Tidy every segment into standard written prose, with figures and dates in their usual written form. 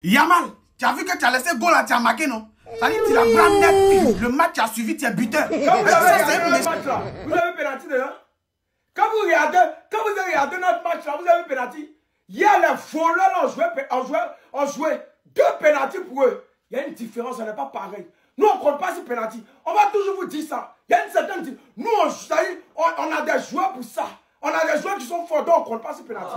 Yamal, tu as vu que tu as laissé goal là, tu as marqué, non? Ça dit que tu l'as brané. Le match, tu as suivi, tu es buteur. Quand vous avez regardé le match là, vous avez pénalty dedans. Quand vous avez regardé notre match là, vous avez pénalty. Il y a les voleurs là, on jouait 2 pénalty pour eux. Il y a une différence, ça n'est pas pareil. Nous, on ne compte pas sur pénalty. On va toujours vous dire ça. Il y a une certaine différence. Nous, on a des joueurs pour ça. On a des joueurs qui sont forts, donc on ne compte pas sur pénalty.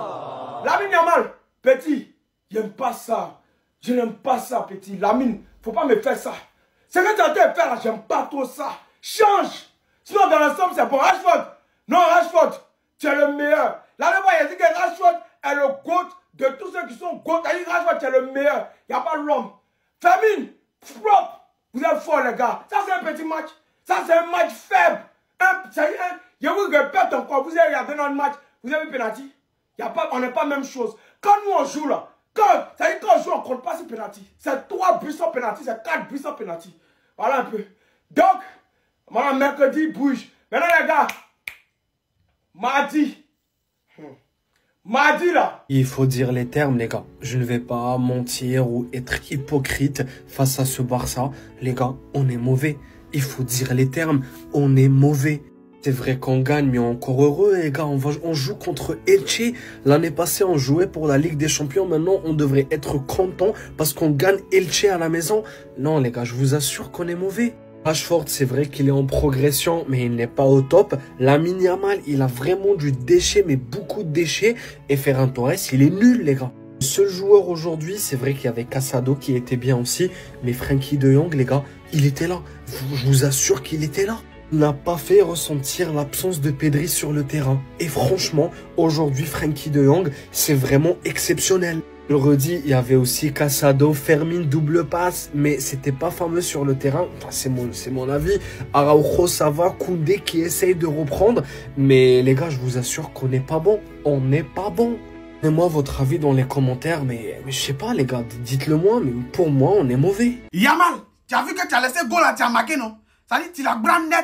Lamine Yamal, petit, je n'aime pas ça. Je n'aime pas ça, petit. Lamine, il ne faut pas me faire ça. Ce que tu as fait là, j'aime pas trop ça. Change. Sinon, dans l'ensemble, c'est bon. Rashford. Non, Rashford, tu es le meilleur. Là, il a dit que Rashford est le GOAT de tous ceux qui sont GOAT. Il a dit que Rashford, tu es le meilleur. Il n'y a pas de l'homme. Famine, propre. Vous êtes forts, les gars. Ça, c'est un petit match. Ça, c'est un match faible. Je vous répète encore. Vous avez regardé notre match. Vous avez pénalty. On n'est pas la même chose. Quand nous, on joue là, quand on joue, on ne compte pas sur pénalty. C'est 3 buts sans pénalty, c'est 4 buts sans pénalty. Voilà un peu. Donc, voilà, mercredi, bouge. Maintenant, les gars, mardi là. Il faut dire les termes, les gars. Je ne vais pas mentir ou être hypocrite face à ce Barça. Les gars, on est mauvais. Il faut dire les termes, on est mauvais. C'est vrai qu'on gagne, mais encore heureux, les gars. On joue contre Elche. L'année passée, on jouait pour la Ligue des Champions. Maintenant, on devrait être content parce qu'on gagne Elche à la maison. Non, les gars, je vous assure qu'on est mauvais. Rashford, c'est vrai qu'il est en progression, mais il n'est pas au top. Lamine Yamal, il a vraiment du déchet, mais beaucoup de déchets. Et Ferran Torres, il est nul, les gars. Le seul joueur aujourd'hui, c'est vrai qu'il y avait Casado qui était bien aussi. Mais Frenkie de Jong, les gars, il était là. Je vous assure qu'il était là. N'a pas fait ressentir l'absence de Pedri sur le terrain. Et franchement, aujourd'hui, Frenkie de Jong, c'est vraiment exceptionnel. Je le redis, il y avait aussi Casado, Fermin, double passe, mais c'était pas fameux sur le terrain. Enfin, c'est mon avis. Araujo, ça va, Koundé qui essaye de reprendre. Mais les gars, je vous assure qu'on n'est pas bon. On n'est pas bon. Donnez-moi votre avis dans les commentaires, mais je sais pas, les gars, dites-le moi, mais pour moi, on est mauvais. Yamal, tu as vu que tu as laissé goal là, tu as marqué, non? Ça dit que tu l'as brané.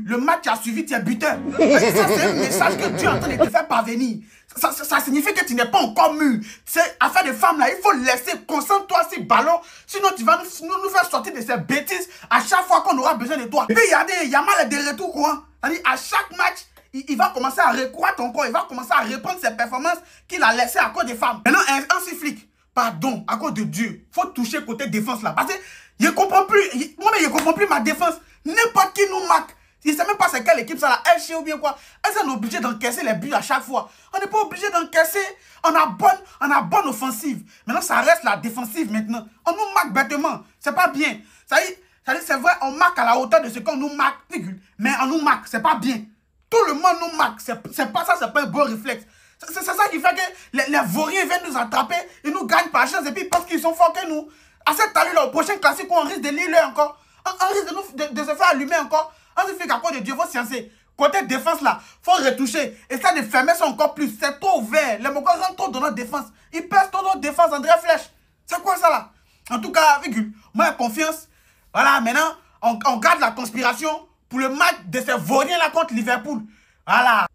Le match, tu as suivi, tu es buteur. Ça, c'est un message que Dieu est en train de te faire parvenir. Ça signifie que tu n'es pas encore mûr. C'est affaire de femme là, il faut laisser, concentre-toi sur le ballon. Sinon, tu vas nous faire sortir de ces bêtises à chaque fois qu'on aura besoin de toi. Et puis, regardez, Yamal est de retour, quoi. C'est-à-dire, à chaque match, il va commencer à recroître encore. Il va commencer à reprendre ses performances qu'il a laissées à cause des femmes. Maintenant, un flic, pardon, à cause de Dieu, faut toucher côté défense là. Parce que je ne comprends plus, moi-même, je ne comprends plus ma défense. N'importe qui nous marque. Je ne sais même pas c'est quelle équipe ça là, Elche ou bien quoi. Est-ce qu'on est obligé d'encaisser les buts à chaque fois? On n'est pas obligé d'encaisser. On a bonne offensive. Maintenant, ça reste la défensive maintenant. On nous marque bêtement. C'est pas bien. C'est vrai, on marque à la hauteur de ce qu'on nous marque, mais on nous marque, c'est pas bien. Tout le monde nous marque. C'est pas ça, c'est pas un bon réflexe. C'est ça qui fait que les vauriens viennent nous attraper, ils nous gagnent par chance et puis parce qu'ils sont forts que nous. À cette allure-là, au prochain classique, on risque de lire encore. On risque de se faire allumer encore. On se fait qu'à cause de Dieu, il faut sciencer. Côté défense là, il faut retoucher. Et ça, de fermer ça encore plus. C'est trop ouvert. Les Mokos rentrent trop dans notre défense. Ils pèsent trop dans notre défense, André Flèche. C'est quoi ça là? En tout cas, moi j'ai confiance. Voilà, maintenant, on garde la conspiration pour le match de ces vauriens là contre Liverpool. Voilà.